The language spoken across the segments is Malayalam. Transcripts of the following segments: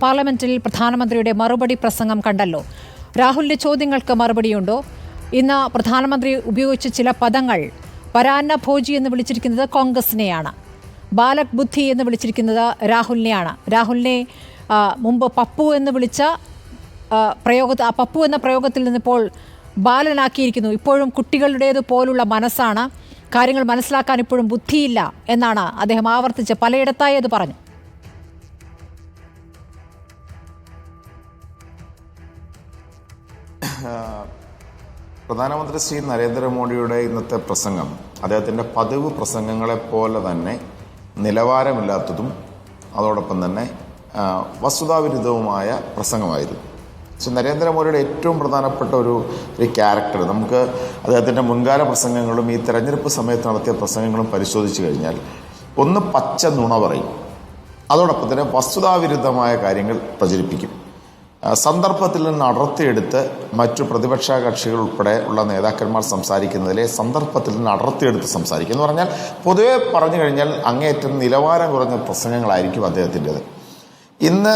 പാർലമെന്റിൽ പ്രധാനമന്ത്രിയുടെ മറുപടി പ്രസംഗം കണ്ടല്ലോ. രാഹുലിന്റെ ചോദ്യങ്ങൾക്ക് മറുപടിയുണ്ടോ? ഇന്ന് പ്രധാനമന്ത്രി ഉപയോഗിച്ച ചില പദങ്ങൾ പരാന്ന ഭോജി എന്ന് വിളിച്ചിരിക്കുന്നത് കോൺഗ്രസിനെയാണ്, ബാലക് ബുദ്ധി എന്ന് വിളിച്ചിരിക്കുന്നത് രാഹുലിനെയാണ്. രാഹുലിനെ മുമ്പ് പപ്പു എന്ന് വിളിച്ച പപ്പു എന്ന പ്രയോഗത്തിൽ നിന്നിപ്പോൾ ബാലനാക്കിയിരിക്കുന്നു. ഇപ്പോഴും കുട്ടികളുടേതുപോലുള്ള മനസ്സാണ്, കാര്യങ്ങൾ മനസ്സിലാക്കാൻ ഇപ്പോഴും ബുദ്ധിയില്ല എന്നാണ് അദ്ദേഹം ആവർത്തിച്ച് പലയിടത്തായി അത് പറഞ്ഞു. പ്രധാനമന്ത്രി ശ്രീ നരേന്ദ്രമോദിയുടെ ഇന്നത്തെ പ്രസംഗം അദ്ദേഹത്തിൻ്റെ പതിവ് പ്രസംഗങ്ങളെപ്പോലെ തന്നെ നിലവാരമില്ലാത്തതും അതോടൊപ്പം തന്നെ വസ്തുതാവിരുദ്ധവുമായ പ്രസംഗമായിരുന്നു. പക്ഷെ നരേന്ദ്രമോദിയുടെ ഏറ്റവും പ്രധാനപ്പെട്ട ഒരു ക്യാരക്ടർ നമുക്ക് അദ്ദേഹത്തിൻ്റെ മുൻകാല പ്രസംഗങ്ങളും ഈ തെരഞ്ഞെടുപ്പ് സമയത്ത് നടത്തിയ പ്രസംഗങ്ങളും പരിശോധിച്ച് കഴിഞ്ഞാൽ ഒന്ന് പച്ച നുണ പറയും, അതോടൊപ്പം തന്നെ വസ്തുതാവിരുദ്ധമായ കാര്യങ്ങൾ പ്രചരിപ്പിക്കും. സന്ദർഭത്തിൽ നിന്ന് അടർത്തിയെടുത്ത് മറ്റു പ്രതിപക്ഷ കക്ഷികൾ ഉൾപ്പെടെ ഉള്ള നേതാക്കന്മാർ സംസാരിക്കുന്നതിലെ സന്ദർഭത്തിൽ നിന്ന് അടർത്തിയെടുത്ത് സംസാരിക്കും എന്ന് പറഞ്ഞാൽ പൊതുവെ പറഞ്ഞു കഴിഞ്ഞാൽ അങ്ങേയറ്റം നിലവാരം കുറഞ്ഞ പ്രസംഗങ്ങളായിരിക്കും അദ്ദേഹത്തിൻ്റെത്. ഇന്ന്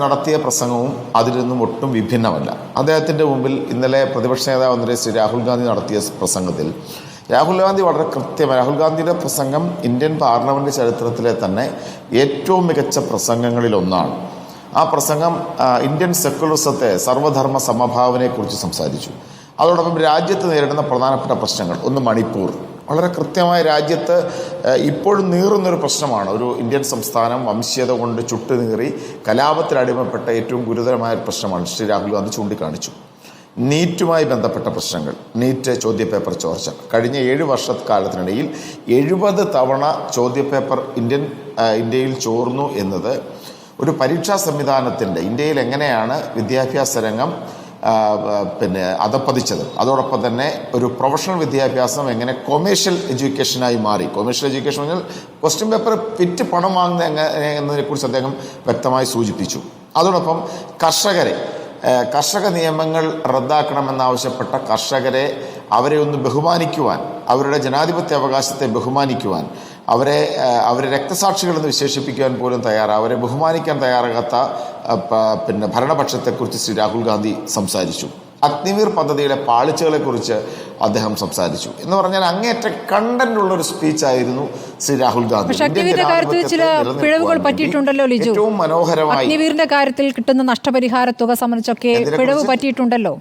നടത്തിയ പ്രസംഗവും അതിൽ നിന്നും ഒട്ടും വിഭിന്നമല്ല. അദ്ദേഹത്തിൻ്റെ മുമ്പിൽ ഇന്നലെ പ്രതിപക്ഷ നേതാവ് ശ്രീ രാഹുൽ ഗാന്ധി നടത്തിയ പ്രസംഗത്തിൽ രാഹുൽ ഗാന്ധി വളരെ കൃത്യമായി, രാഹുൽ ഗാന്ധിയുടെ പ്രസംഗം ഇന്ത്യൻ പാർലമെൻറ്റ് ചരിത്രത്തിലെ തന്നെ ഏറ്റവും മികച്ച പ്രസംഗങ്ങളിലൊന്നാണ്. ആ പ്രസംഗം ഇന്ത്യൻ സെക്കുലറിസത്തെ, സർവ്വധർമ്മ സമഭാവനയെക്കുറിച്ച് സംസാരിച്ചു. അതോടൊപ്പം രാജ്യത്ത് നേരിടുന്ന പ്രധാനപ്പെട്ട പ്രശ്നങ്ങൾ, ഒന്ന് മണിപ്പൂർ, വളരെ കൃത്യമായ രാജ്യത്ത് ഇപ്പോഴും നീറുന്നൊരു പ്രശ്നമാണ്. ഒരു ഇന്ത്യൻ സംസ്ഥാനം വംശീയത കൊണ്ട് ചുട്ടുനീറി കലാപത്തിലടിമപ്പെട്ട ഏറ്റവും ഗുരുതരമായ പ്രശ്നമാണ് ശ്രീ രാഹുൽ ഗാന്ധി ചൂണ്ടിക്കാണിച്ചു. നീറ്റുമായി ബന്ധപ്പെട്ട പ്രശ്നങ്ങൾ, നീറ്റ് ചോദ്യപേപ്പർ ചോർച്ച, കഴിഞ്ഞ 7 വർഷക്കാലത്തിനിടയിൽ 70 തവണ ചോദ്യപേപ്പർ ഇന്ത്യയിൽ ചോർന്നു എന്നത് ഒരു പരീക്ഷാ സംവിധാനത്തിൻ്റെ, ഇന്ത്യയിൽ എങ്ങനെയാണ് വിദ്യാഭ്യാസ രംഗം അധപ്പതിച്ചത്, അതോടൊപ്പം തന്നെ ഒരു പ്രൊഫഷണൽ വിദ്യാഭ്യാസം എങ്ങനെ കൊമേഴ്ഷ്യൽ എഡ്യൂക്കേഷനായി മാറി. കൊമേഴ്ഷ്യൽ എഡ്യൂക്കേഷൻ പറഞ്ഞാൽ ക്വസ്റ്റ്യൻ പേപ്പർ വിറ്റ് പണം വാങ്ങുന്ന എന്നതിനെക്കുറിച്ച് അദ്ദേഹം വ്യക്തമായി സൂചിപ്പിച്ചു. അതോടൊപ്പം കർഷക നിയമങ്ങൾ റദ്ദാക്കണമെന്നാവശ്യപ്പെട്ട കർഷകരെ, അവരെ ഒന്ന് ബഹുമാനിക്കുവാൻ, അവരുടെ ജനാധിപത്യ അവകാശത്തെ ബഹുമാനിക്കുവാൻ, അവരെ രക്തസാക്ഷികളെന്ന് വിശേഷിപ്പിക്കുവാൻ പോലും അവരെ ബഹുമാനിക്കാൻ തയ്യാറാകാത്ത ഭരണപക്ഷത്തെക്കുറിച്ച് ശ്രീ രാഹുൽ ഗാന്ധി സംസാരിച്ചു. അഗ്നിവീർ പദ്ധതിയുടെ പാളിച്ചകളെക്കുറിച്ച് അദ്ദേഹം സംസാരിച്ചു. എന്ന് പറഞ്ഞാൽ അങ്ങേയറ്റ കണ്ടന്റ് ഉള്ള ഒരു സ്പീച്ചായിരുന്നു ശ്രീ രാഹുൽ ഗാന്ധി. ഏറ്റവും മനോഹരമായി അഗ്നിവീറിന്റെ കാര്യത്തിൽ കിട്ടുന്ന നഷ്ടപരിഹാര തുക സംബന്ധിച്ചൊക്കെ പിഴവ് പറ്റിയിട്ടുണ്ടല്ലോ.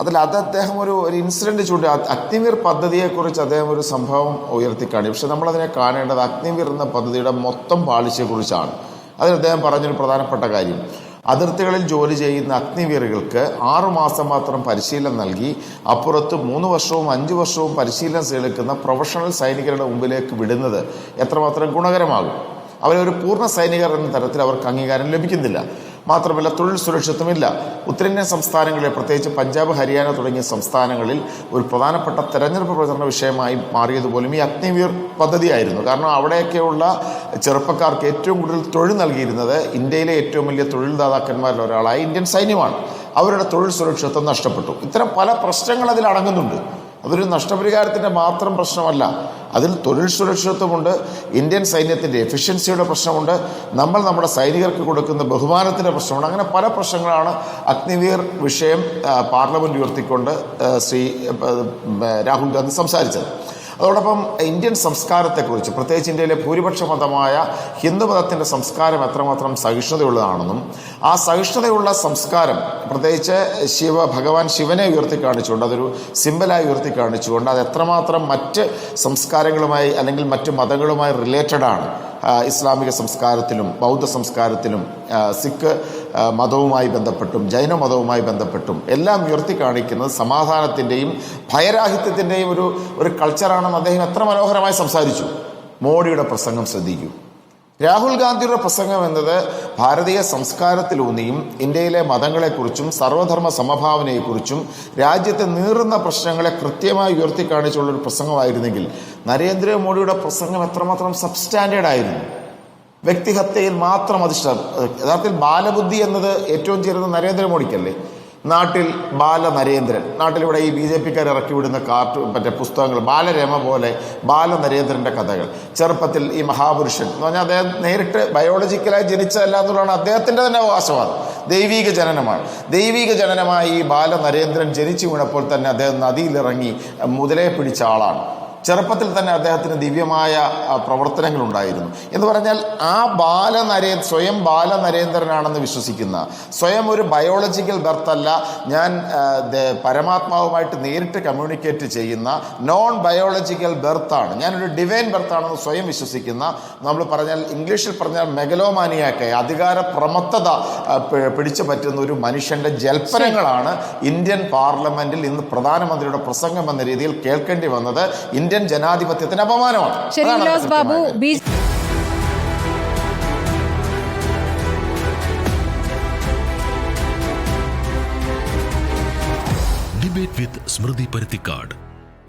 അത് അദ്ദേഹം ഒരു ഇൻസിഡന്റ് ചൂണ്ടി, അഗ്നിവീർ പദ്ധതിയെക്കുറിച്ച് അദ്ദേഹം ഒരു സംഭവം ഉയർത്തിക്കാണി. പക്ഷെ നമ്മളതിനെ കാണേണ്ടത് അഗ്നിവീർ എന്ന പദ്ധതിയുടെ മൊത്തം പാളിച്ചയെക്കുറിച്ചാണ്. അതിൽ അദ്ദേഹം പറഞ്ഞൊരു പ്രധാനപ്പെട്ട കാര്യം, അതിർത്തികളിൽ ജോലി ചെയ്യുന്ന അഗ്നിവീറുകൾക്ക് 6 മാസം മാത്രം പരിശീലനം നൽകി അപ്പുറത്ത് 3 വർഷവും 5 വർഷവും പരിശീലനം എടുക്കുന്ന പ്രൊഫഷണൽ സൈനികരുടെ മുമ്പിലേക്ക് വിടുന്നത് എത്രമാത്രം ഗുണകരമാകും. അവരൊരു പൂർണ്ണ സൈനികർ എന്ന തരത്തിൽ അവർക്ക് അംഗീകാരം ലഭിക്കുന്നില്ല. മാത്രമല്ല തൊഴിൽ സുരക്ഷിതത്വമില്ല. ഉത്തരേന്ത്യൻ സംസ്ഥാനങ്ങളിലെ, പ്രത്യേകിച്ച് പഞ്ചാബ്, ഹരിയാന തുടങ്ങിയ സംസ്ഥാനങ്ങളിൽ ഒരു പ്രധാനപ്പെട്ട തെരഞ്ഞെടുപ്പ് പ്രചരണ വിഷയമായി മാറിയതുപോലും ഈ അഗ്നിവീർ പദ്ധതിയായിരുന്നു. കാരണം അവിടെയൊക്കെയുള്ള ചെറുപ്പക്കാർക്ക് ഏറ്റവും കൂടുതൽ തൊഴിൽ നൽകിയിരുന്നത് ഇന്ത്യയിലെ ഏറ്റവും വലിയ തൊഴിൽദാതാക്കന്മാരിൽ ഒരാളായ ഇന്ത്യൻ സൈന്യമാണ്. അവരുടെ തൊഴിൽ സുരക്ഷിതത്വം നഷ്ടപ്പെട്ടു. ഇത്തരം പല പ്രശ്നങ്ങൾ അതിൽ അടങ്ങുന്നുണ്ട്. അതൊരു നഷ്ടപരിഹാരത്തിൻ്റെ മാത്രം പ്രശ്നമല്ല, അതിൽ തൊഴിൽ സുരക്ഷിതത്വമുണ്ട്, ഇന്ത്യൻ സൈന്യത്തിൻ്റെ എഫിഷ്യൻസിയുടെ പ്രശ്നമുണ്ട്, നമ്മൾ നമ്മുടെ സൈനികർക്ക് കൊടുക്കുന്ന ബഹുമാനത്തിൻ്റെ പ്രശ്നമുണ്ട്. അങ്ങനെ പല പ്രശ്നങ്ങളാണ് അഗ്നിവീർ വിഷയം പാർലമെൻറ്റ് ഉയർത്തിക്കൊണ്ട് ശ്രീ രാഹുൽ ഗാന്ധി സംസാരിച്ചത്. അതോടൊപ്പം ഇന്ത്യൻ സംസ്കാരത്തെക്കുറിച്ച്, പ്രത്യേകിച്ച് ഇന്ത്യയിലെ ഭൂരിപക്ഷ മതമായ ഹിന്ദുമതത്തിൻ്റെ സംസ്കാരം എത്രമാത്രം സഹിഷ്ണുതയുള്ളതാണെന്നും ആ സഹിഷ്ണുതയുള്ള സംസ്കാരം പ്രത്യേകിച്ച് ഭഗവാൻ ശിവനെ ഉയർത്തിക്കാണിച്ചുകൊണ്ട്, അതൊരു സിമ്പലായി ഉയർത്തിക്കാണിച്ചുകൊണ്ട് അത് എത്രമാത്രം മറ്റ് സംസ്കാരങ്ങളുമായി അല്ലെങ്കിൽ മറ്റ് മതങ്ങളുമായി റിലേറ്റഡ് ആണ്, ഇസ്ലാമിക സംസ്കാരത്തിലും ബൗദ്ധ സംസ്കാരത്തിലും സിഖ് മതവുമായി ബന്ധപ്പെട്ടും ജൈന മതവുമായി ബന്ധപ്പെട്ടും എല്ലാം ഉയർത്തി കാണിക്കുന്നത് സമാധാനത്തിൻ്റെയും ഭയരാഹിത്യത്തിൻ്റെയും ഒരു കൾച്ചറാണെന്ന് അദ്ദേഹം എത്ര മനോഹരമായി സംസാരിച്ചു. മോഡിയുടെ പ്രസംഗം ശ്രദ്ധിക്കൂ. രാഹുൽ ഗാന്ധിയുടെ പ്രസംഗം എന്നത് ഭാരതീയ സംസ്കാരത്തിലൂന്നിയും ഇന്ത്യയിലെ മതങ്ങളെക്കുറിച്ചും സർവ്വധർമ്മ സമഭാവനയെക്കുറിച്ചും രാജ്യത്തെ നീറുന്ന പ്രശ്നങ്ങളെ കൃത്യമായി ഉയർത്തിക്കാണിച്ചുള്ളൊരു പ്രസംഗമായിരുന്നെങ്കിൽ നരേന്ദ്രമോദിയുടെ പ്രസംഗം എത്രമാത്രം സബ്സ്റ്റാൻഡേർഡ് ആയിരുന്നു. വ്യക്തിഹത്യയിൽ മാത്രം അധിഷ്ഠിതം. യഥാർത്ഥത്തിൽ ബാലബുദ്ധി എന്നത് ഏറ്റവും ചേരുന്നത് നരേന്ദ്രമോദിക്കല്ലേ. നാട്ടിൽ ബാലനരേന്ദ്രൻ, നാട്ടിലിവിടെ ഈ BJP-ക്കാർ ഇറക്കി വിടുന്ന മറ്റേ പുസ്തകങ്ങൾ, ബാലരമ പോലെ ബാലനരേന്ദ്രൻ്റെ കഥകൾ, ചെറുപ്പത്തിൽ ഈ മഹാപുരുഷൻ എന്ന് പറഞ്ഞാൽ അദ്ദേഹം നേരിട്ട് ബയോളജിക്കലായി ജനിച്ചതല്ല എന്നുള്ളതാണ് അദ്ദേഹത്തിൻ്റെ തന്നെ അവകാശവാദം. ദൈവീക ജനനമാണ്. ദൈവീക ജനനമായി ഈ ബാലനരേന്ദ്രൻ ജനിച്ചു വീണപ്പോൾ തന്നെ അദ്ദേഹം നദിയിലിറങ്ങി മുതലേ പിടിച്ച ആളാണ്. ചെറുപ്പത്തിൽ തന്നെ അദ്ദേഹത്തിന് ദിവ്യമായ പ്രവർത്തനങ്ങളുണ്ടായിരുന്നു എന്ന് പറഞ്ഞാൽ ആ സ്വയം ബാലനരേന്ദ്രനാണെന്ന് വിശ്വസിക്കുന്ന, സ്വയം ഒരു ബയോളജിക്കൽ ബർത്ത് അല്ല, ഞാൻ പരമാത്മാവുമായിട്ട് നേരിട്ട് കമ്മ്യൂണിക്കേറ്റ് ചെയ്യുന്ന നോൺ ബയോളജിക്കൽ ബർത്താണ്, ഞാനൊരു ഡിവൈൻ ബർത്താണെന്ന് സ്വയം വിശ്വസിക്കുന്ന, നമ്മൾ പറഞ്ഞാൽ ഇംഗ്ലീഷിൽ പറഞ്ഞാൽ മെഗലോമാനിയാക്കെ അധികാര പ്രമത്തത പിടിച്ചു പറ്റുന്ന ഒരു മനുഷ്യന്റെ ജൽപ്പനങ്ങളാണ് ഇന്ത്യൻ പാർലമെന്റിൽ ഇന്ന് പ്രധാനമന്ത്രിയുടെ പ്രസംഗം എന്ന രീതിയിൽ കേൾക്കേണ്ടി വന്നത്. ഇന്ത്യൻ ജനാധിപത്യത്തിന് അപമാനമാണ്. ഡിബേറ്റ് വിത്ത് സ്മൃതി പരുത്തിക്കാട്.